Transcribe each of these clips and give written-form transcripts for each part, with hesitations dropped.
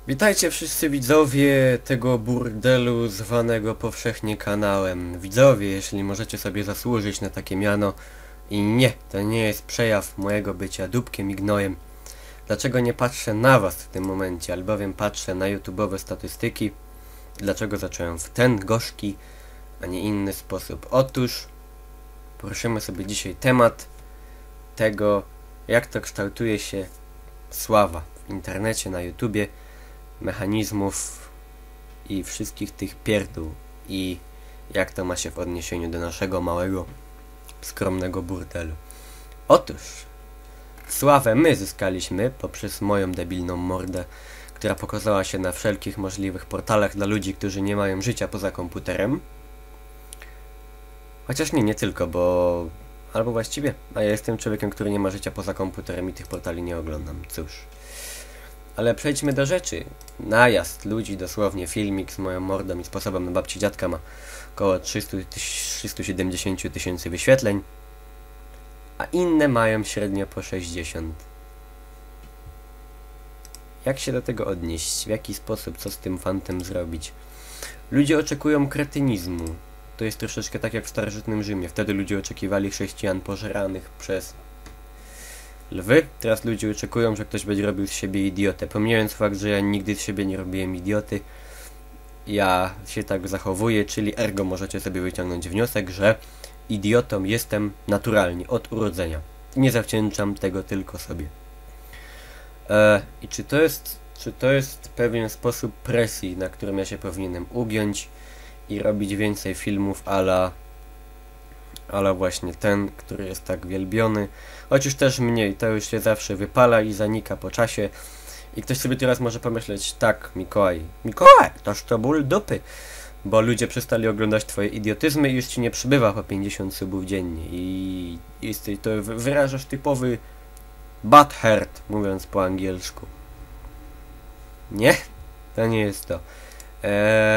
Witajcie wszyscy widzowie tego burdelu zwanego powszechnie kanałem. Widzowie, jeśli możecie sobie zasłużyć na takie miano. I nie, to nie jest przejaw mojego bycia dupkiem i gnojem. Dlaczego nie patrzę na was w tym momencie, albowiem patrzę na YouTube'owe statystyki. Dlaczego zacząłem w ten gorzki, a nie inny sposób? Otóż poruszymy sobie dzisiaj temat tego, jak to kształtuje się sława w internecie, na YouTubie, mechanizmów i wszystkich tych pierdół i jak to ma się w odniesieniu do naszego małego, skromnego burdelu. Otóż sławę my zyskaliśmy poprzez moją debilną mordę, która pokazała się na wszelkich możliwych portalach dla ludzi, którzy nie mają życia poza komputerem. Chociaż nie tylko, bo... albo właściwie, a ja jestem człowiekiem, który nie ma życia poza komputerem i tych portali nie oglądam, cóż. Ale przejdźmy do rzeczy. Najazd ludzi, dosłownie filmik z moją mordą i sposobem na babci dziadka ma około 370 tysięcy wyświetleń, a inne mają średnio po 60. Jak się do tego odnieść? W jaki sposób? Co z tym fantem zrobić? Ludzie oczekują kretynizmu. To jest troszeczkę tak jak w starożytnym Rzymie. Wtedy ludzie oczekiwali chrześcijan pożeranych przez lwy. Teraz ludzie oczekują, że ktoś będzie robił z siebie idiotę. Pomijając fakt, że ja nigdy z siebie nie robiłem idioty, ja się tak zachowuję, czyli ergo możecie sobie wyciągnąć wniosek, że idiotą jestem naturalnie, od urodzenia. Nie zawdzięczam tego tylko sobie. I czy to jest pewien sposób presji, na którym ja się powinienem ugiąć i robić więcej filmów ale właśnie ten, który jest tak wielbiony, choć już też mniej, to już się zawsze wypala i zanika po czasie. I ktoś sobie teraz może pomyśleć, tak, Mikołaj, toż to ból dupy, bo ludzie przestali oglądać twoje idiotyzmy i już ci nie przybywa po 50 subów dziennie i to wyrażasz typowy butthurt, mówiąc po angielsku. Nie? To nie jest to.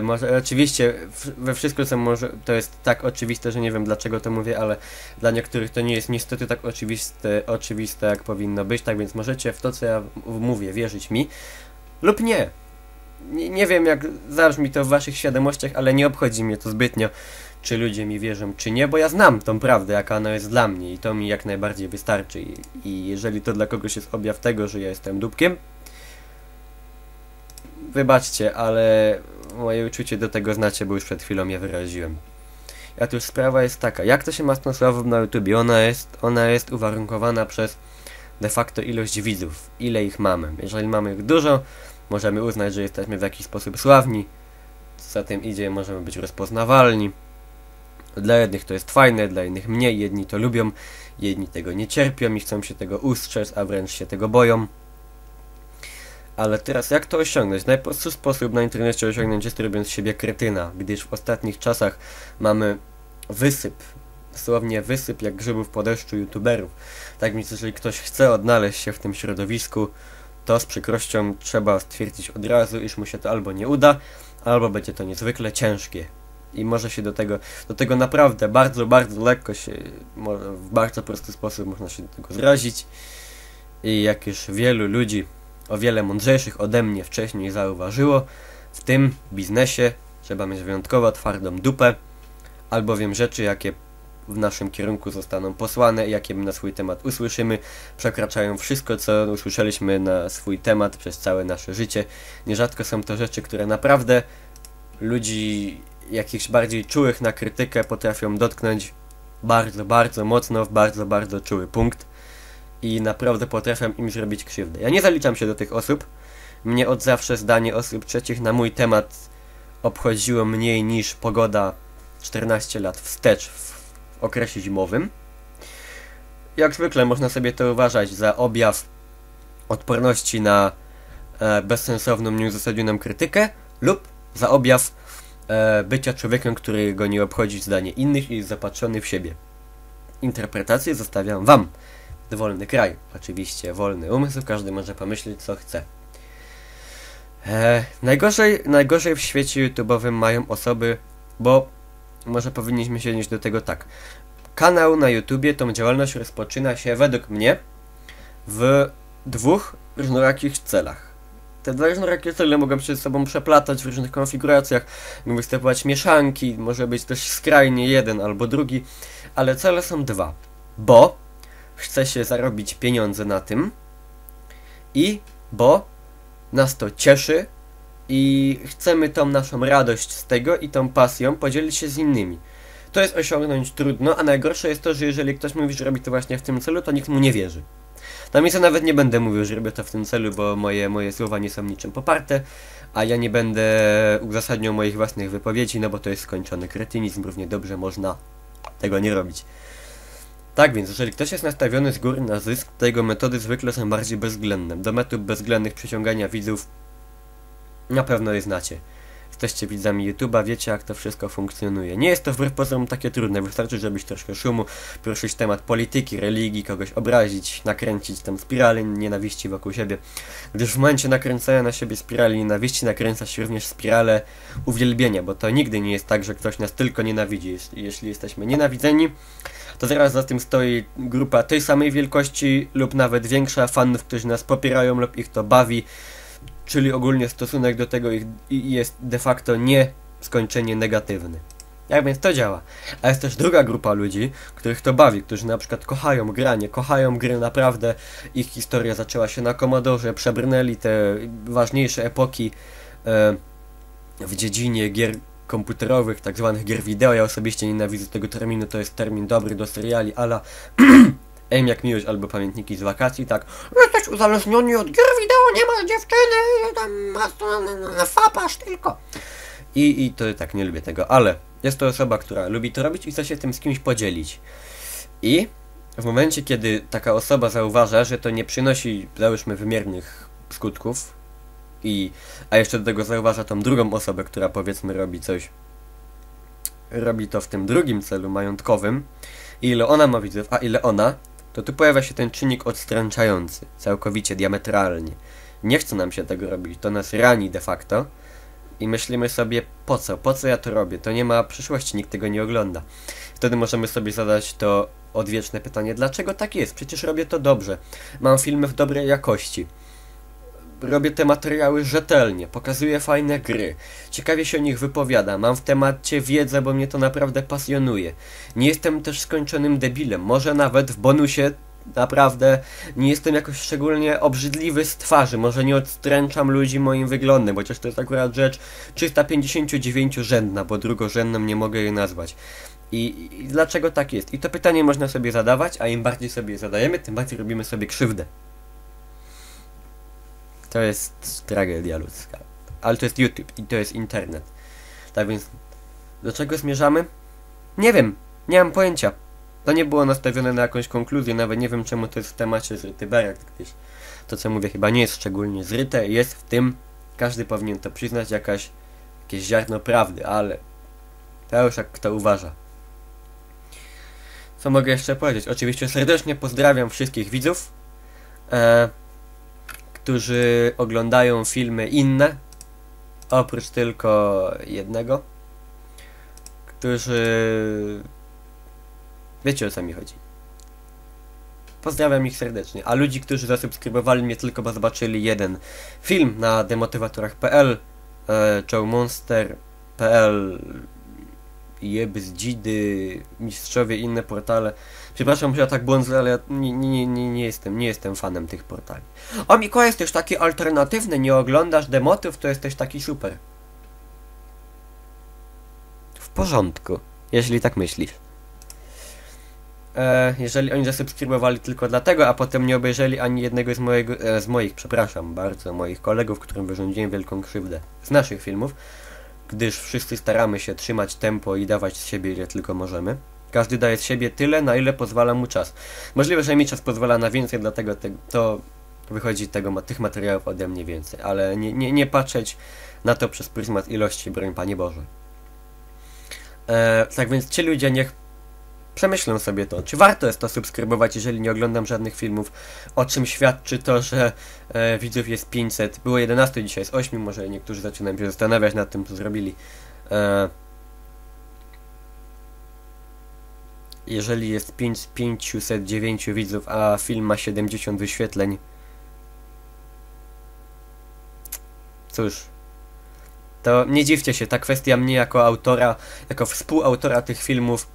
Może, oczywiście we wszystko co może, to jest tak oczywiste, że nie wiem dlaczego to mówię, ale dla niektórych to nie jest niestety tak oczywiste jak powinno być, tak więc możecie w to co ja mówię wierzyć mi lub nie. Nie wiem jak zabrzmi to w waszych świadomościach, ale nie obchodzi mnie to zbytnio, czy ludzie mi wierzą czy nie, bo ja znam tą prawdę jaka ona jest dla mnie i to mi jak najbardziej wystarczy i jeżeli to dla kogoś jest objaw tego, że ja jestem dupkiem, wybaczcie, ale moje uczucie do tego znacie, bo już przed chwilą je wyraziłem. A tu sprawa jest taka, jak to się ma z tą sławą na YouTubie? Ona jest uwarunkowana przez de facto ilość widzów, ile ich mamy. Jeżeli mamy ich dużo, możemy uznać, że jesteśmy w jakiś sposób sławni, za tym idzie, możemy być rozpoznawalni. Dla jednych to jest fajne, dla innych mniej, jedni to lubią, jedni tego nie cierpią i chcą się tego ustrzec, a wręcz się tego boją. Ale teraz jak to osiągnąć? Najprostszy sposób na internecie osiągnąć jest robiąc z siebie kretyna, gdyż w ostatnich czasach mamy wysyp, dosłownie wysyp jak grzybów po deszczu youtuberów. Tak więc jeżeli ktoś chce odnaleźć się w tym środowisku, to z przykrością trzeba stwierdzić od razu, iż mu się to albo nie uda, albo będzie to niezwykle ciężkie. I może się do tego naprawdę bardzo, bardzo lekko się, w bardzo prosty sposób można się do tego zrazić. I jak już wielu ludzi o wiele mądrzejszych ode mnie wcześniej zauważyło, w tym biznesie trzeba mieć wyjątkowo twardą dupę, albowiem rzeczy, jakie w naszym kierunku zostaną posłane, jakie na swój temat usłyszymy, przekraczają wszystko, co usłyszeliśmy na swój temat przez całe nasze życie. Nierzadko są to rzeczy, które naprawdę ludzi jakichś bardziej czułych na krytykę potrafią dotknąć bardzo, bardzo mocno, w bardzo, bardzo czuły punkt. I naprawdę potrafię im zrobić krzywdę. Ja nie zaliczam się do tych osób. Mnie od zawsze zdanie osób trzecich na mój temat obchodziło mniej niż pogoda 14 lat wstecz w okresie zimowym. Jak zwykle można sobie to uważać za objaw odporności na bezsensowną, nieuzasadnioną krytykę lub za objaw bycia człowiekiem, którego nie obchodzi zdanie innych i jest zapatrzony w siebie. Interpretację zostawiam wam. Wolny kraj, oczywiście wolny umysł, każdy może pomyśleć co chce. Najgorzej w świecie YouTube'owym mają osoby, bo może powinniśmy się odnieść do tego tak. kanał na YouTubie, tą działalność rozpoczyna się według mnie w dwóch różnorakich celach. Te dwa różnorakie cele mogą się ze sobą przeplatać w różnych konfiguracjach, mogą występować mieszanki, może być też skrajnie jeden albo drugi, ale cele są dwa, bo chce się zarobić pieniądze na tym i bo nas to cieszy i chcemy tą naszą radość z tego i tą pasją podzielić się z innymi. To jest osiągnąć trudno, a najgorsze jest to, że jeżeli ktoś mówi, że robi to właśnie w tym celu, to nikt mu nie wierzy. Na miejscu nawet nie będę mówił, że robię to w tym celu, bo moje słowa nie są niczym poparte, a ja nie będę uzasadniał moich własnych wypowiedzi, no bo to jest skończony kretynizm, równie dobrze można tego nie robić. Tak więc, jeżeli ktoś jest nastawiony z góry na zysk, to jego metody zwykle są bardziej bezwzględne. Do metod bezwzględnych przyciągania widzów na pewno je znacie. Jesteście widzami YouTube'a, wiecie jak to wszystko funkcjonuje. Nie jest to wbrew pozorom takie trudne, wystarczy zrobić troszkę szumu, poruszyć temat polityki, religii, kogoś obrazić, nakręcić tam spiralę nienawiści wokół siebie. Gdyż w momencie nakręcania na siebie spirali nienawiści nakręca się również spiralę uwielbienia, bo to nigdy nie jest tak, że ktoś nas tylko nienawidzi. Jeśli jesteśmy nienawidzeni, to zaraz za tym stoi grupa tej samej wielkości lub nawet większa fanów, którzy nas popierają lub ich to bawi. Czyli ogólnie stosunek do tego jest de facto nieskończenie negatywny. Jak więc to działa? A jest też druga grupa ludzi, których to bawi, którzy na przykład kochają granie, kochają gry naprawdę. Ich historia zaczęła się na Commodore, przebrnęli te ważniejsze epoki w dziedzinie gier komputerowych, tak zwanych gier wideo. Ja osobiście nienawidzę tego terminu, to jest termin dobry do seriali ala Aim jak miłość albo pamiętniki z wakacji, tak. Jesteś uzależniony od gier wideo, nie ma dziewczyny, tam fapasz tylko. I to tak, nie lubię tego, ale jest to osoba, która lubi to robić i chce się tym z kimś podzielić. I w momencie, kiedy taka osoba zauważa, że to nie przynosi, załóżmy, wymiernych skutków, a jeszcze do tego zauważa tą drugą osobę, która powiedzmy robi to w tym drugim celu majątkowym, i ile ona ma widzów, a ile ona, to tu pojawia się ten czynnik odstręczający, całkowicie, diametralnie. Nie chce nam się tego robić, to nas rani de facto i myślimy sobie, po co ja to robię, to nie ma przyszłości, nikt tego nie ogląda. Wtedy możemy sobie zadać to odwieczne pytanie, dlaczego tak jest, przecież robię to dobrze, mam filmy w dobrej jakości, robię te materiały rzetelnie, pokazuję fajne gry, ciekawie się o nich wypowiadam, mam w temacie wiedzę, bo mnie to naprawdę pasjonuje. Nie jestem też skończonym debilem, może nawet w bonusie naprawdę nie jestem jakoś szczególnie obrzydliwy z twarzy, może nie odstręczam ludzi moim wyglądem, chociaż to jest akurat rzecz 359-rzędna, bo drugorzędną nie mogę jej nazwać. I dlaczego tak jest? I to pytanie można sobie zadawać, a im bardziej sobie zadajemy, tym bardziej robimy sobie krzywdę. To jest tragedia ludzka. Ale to jest YouTube i to jest internet. Tak więc, do czego zmierzamy? Nie wiem, nie mam pojęcia. To nie było nastawione na jakąś konkluzję, nawet nie wiem czemu to jest w temacie zryty berak, gdyż to co mówię chyba nie jest szczególnie zryte, jest w tym, każdy powinien to przyznać, jakieś ziarno prawdy, ale to już jak kto uważa. Co mogę jeszcze powiedzieć? Oczywiście serdecznie pozdrawiam wszystkich widzów, którzy oglądają filmy inne, oprócz tylko jednego, którzy... Wiecie o co mi chodzi. Pozdrawiam ich serdecznie. A ludzi, którzy zasubskrybowali mnie tylko, bo zobaczyli jeden film na demotywatorach.pl, showmonster.pl, Jebzdzidy, Mistrzowie, inne portale. Przepraszam, że ja tak błądzę, ale ja nie jestem fanem tych portali. O, Mikołaj, jesteś taki alternatywny, nie oglądasz demotów, to jesteś taki super. W porządku, jeśli tak myślisz. Jeżeli oni zasubskrybowali tylko dlatego, a potem nie obejrzeli ani jednego z moich kolegów, którym wyrządziłem wielką krzywdę z naszych filmów, gdyż wszyscy staramy się trzymać tempo i dawać z siebie ile tylko możemy. Każdy daje z siebie tyle, na ile pozwala mu czas. Możliwe, że mi czas pozwala na więcej, dlatego to wychodzi tych materiałów ode mnie więcej, ale nie patrzeć na to przez pryzmat ilości, broń Panie Boże. Tak więc ci ludzie niech przemyślę sobie to, czy warto jest to subskrybować, jeżeli nie oglądam żadnych filmów, o czym świadczy to, że widzów jest 500, było 11, dzisiaj jest 8, może niektórzy zaczynają się zastanawiać nad tym, co zrobili. jeżeli jest 509 widzów, a film ma 70 wyświetleń, cóż, to nie dziwcie się, ta kwestia mnie jako autora, jako współautora tych filmów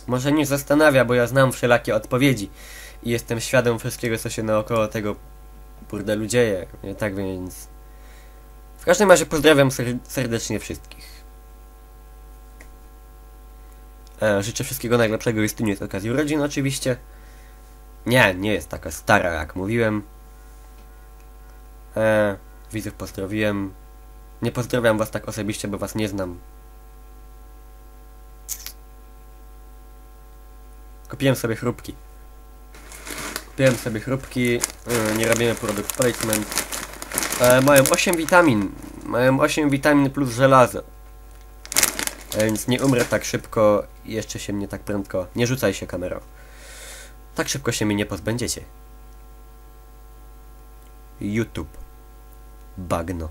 może nie zastanawia, bo ja znam wszelakie odpowiedzi i jestem świadom wszystkiego, co się naokoło tego burdelu dzieje, nie? Tak więc... W każdym razie pozdrawiam serdecznie wszystkich. Życzę wszystkiego najlepszego Justynie z okazji urodzin oczywiście. Nie jest taka stara jak mówiłem. Widzów pozdrowiłem. Nie pozdrawiam was tak osobiście, bo was nie znam. Kupiłem sobie chrupki. Nie robimy product placement. Mają 8 witamin. Mają 8 witamin plus żelazo. Więc nie umrę tak szybko i jeszcze się mnie tak prędko... Nie rzucaj się kamerą. Tak szybko się mnie nie pozbędziecie. YouTube. Bagno.